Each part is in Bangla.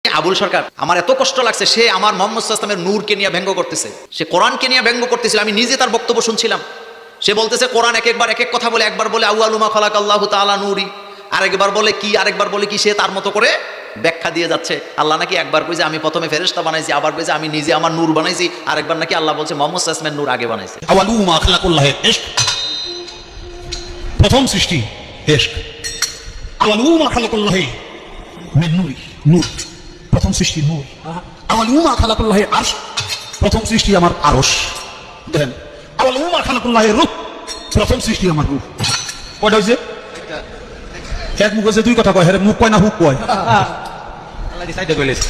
আবুল সরকার আমার এত কষ্ট লাগছে, সে আমার মোহাম্মদ সাল্লাল্লাহু আলাইহি ওয়াসাল্লামের নূরকে নিয়ে ব্যঙ্গ করতেছে, সে কোরআনকে নিয়ে ব্যঙ্গ করতেছিল। আমি নিজে তার বক্তব্য শুনছিলাম। সে বলতেছে কোরআন এক একবার এক এক কথা বলে, একবার বলে আউয়ালু মা খালাকাল্লাহু তাআলা নূরি, আরেকবার বলে কি, আরেকবার বলে কি, সে তার মতো করে ব্যাখ্যা দিয়ে যাচ্ছে। আল্লাহ নাকি একবার কইছে আমি প্রথমে ফেরেশতা বানাইছি, আবার কইছে আমি নিজে আমার নূর বানাইছি, আরেকবার নাকি আল্লাহ বলছে মোহাম্মদ সাল্লাল্লাহু আলাইহি ওয়াসাল্লামের নূর আগে বানাইছে। আউয়ালু মা খালাকাল্লাহু ইশক, প্রথম সৃষ্টি ইশক। আউয়ালু মা খালাকাল্লাহু মিন নূরি, নূর, প্রথম সৃষ্টি নূর। আউয়ালু মা খালাকাল্লাহু আরশ, প্রথম সৃষ্টি আমার আরশ। দেখেন, আউয়ালু মা খালাকাল্লাহু রূহ, প্রথম সৃষ্টি আমার রূহ। কয়টা হইছে? এক মুখ আছে দুই কথা কয়, মুখ কয় না হুক কয়? আল্লাহ ডিসাইড কইলেছে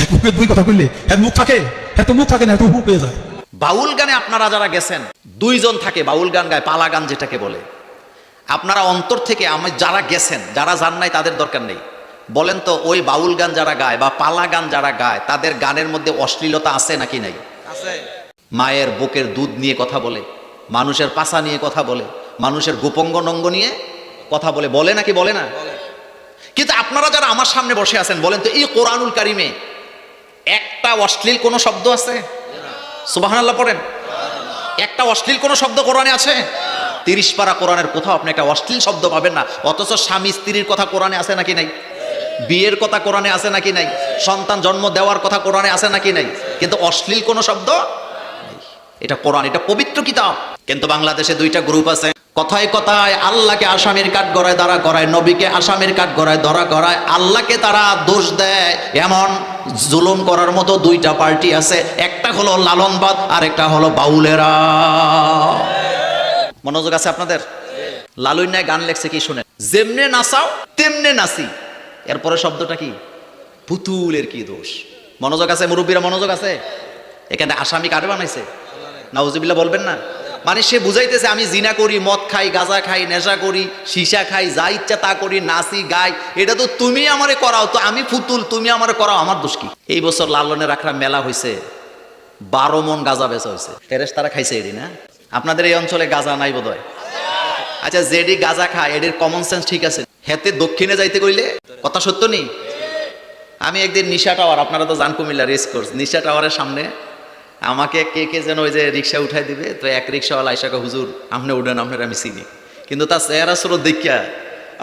এক মুখে দুই কথা কইলে এক মুখ থাকে, এত মুখ থাকে না, এত হুক হয়ে যায়। বাউল গানে আপনারা যারা গেছেন, দুইজন থাকে বাউল গান গায়, পালা গান যেটাকে বলে। আপনারা অন্তর থেকে আমি যারা গেছেন, যারা যান নাই তাদের দরকার নেই, বলেন তো ওই বাউল গান যারা গায় বা পালা গান যারা গায় তাদের গানের মধ্যে অশ্লীলতা আছে নাকি নাই? আছে। মায়ের বুকের দুধ নিয়ে কথা বলে, মানুষের পাছা নিয়ে কথা বলে, মানুষের গোপঙ্গনঙ্গ নিয়ে কথা বলে, বলে নাকি বলে না? কিন্তু আপনারা যারা আমার সামনে বসে আছেন, বলেন তো এই কোরআনুল কারিমে একটা অশ্লীল কোন শব্দ আছে? সুবহানাল্লাহ পড়েন। একটা অশ্লীল কোন শব্দ কোরআনে আছে? 30 পারা কোরআনের কোথাও আপনি একটা অশ্লীল শব্দ পাবেন না। অথচ স্বামী স্ত্রীর কথা কোরআনে আছে নাকি নাই? বিয়ের কথা কোরআনে আছে নাকি নাই? সন্তান জন্ম দেওয়ার কথা কোরআনে আছে নাকি নাই? কিন্তু অশ্লীল কোন শব্দ নেই। এটা কোরআন, এটা পবিত্র কিতাব। কিন্তু বাংলাদেশে দুইটা গ্রুপ আছে, কথায় কথায় আল্লাহকে আসামির কাঠ গড়ায় দাঁড়া করায়, নবীকে আসামির কাঠ গড়ায় ধরা করায়, আল্লাহকে তারা দোষ দেয়। এমন জুলুম করার মতো দুইটা পার্টি আছে, একটা হলো লালনবাদ আর একটা হলো বাউলেরা। মনোযোগ আছে আপনাদের? লালুন্যায় গান লেখছে কি শুনেন, যেমনে নাচাও তেমনে নাচি, এরপরে শব্দটা কি? পুতুলের কি দোষ? মনোযোগ আছে মুরব্বীরা? মনোযোগ আছে? এখানে আসামি কারে বানাইছে? নাউজুবিল্লাহ বলবেন না। মানে সে বুঝাইতেছে আমি জিনা করি, মদ খাই, গাঁজা খাই, নেশা করি, সীসা খাই, যা ইচ্ছা তা করি, নাচি গাই, এটা তো তুমি আমারে করাও, তো আমি পুতুল, তুমি আমারে করাও, আমার দোষ কি? এই বছর লালনের আখড়া মেলা হয়েছে, 12 মণ গাঁজা বেচা হয়েছে। ফেরেশতারা খাইছে এডি না? আপনাদের এই অঞ্চলে গাঁজা নাই বোধহয়। আচ্ছা, যেডি গাঁজা খায় এটির কমন সেন্স ঠিক আছে, হেতে দক্ষিণে যাইতে কইলে কথা সত্য নেই। আমি একদিন নিশা টাওয়ার, আপনারা তো জান কুমিল্লা রেস কোর্স, নিশা টাওয়ারের সামনে আমাকে কে কে যেন ওই যে রিক্সা উঠাই দিবে, তো এক রিক্সাওয়ালা আইসাকে হুজুর আপনি উঠেন, আপনার আমি চিনি, কিন্তু তার চেহারা স্রোত দেখিয়া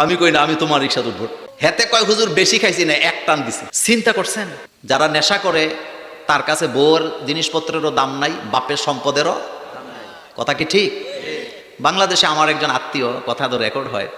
আমি কই না আমি তোমার রিক্সা উঠবো। হেতে কয় হুজুর বেশি খাইছি না, এক টান দিছি। চিন্তা করছেন, যারা নেশা করে তার কাছে বউর জিনিসপত্রেরও দাম নাই, বাপের সম্পদেরও কথা কি ঠিক? বাংলাদেশে আমার একজন আত্মীয়, কথা তো রেকর্ড হয়,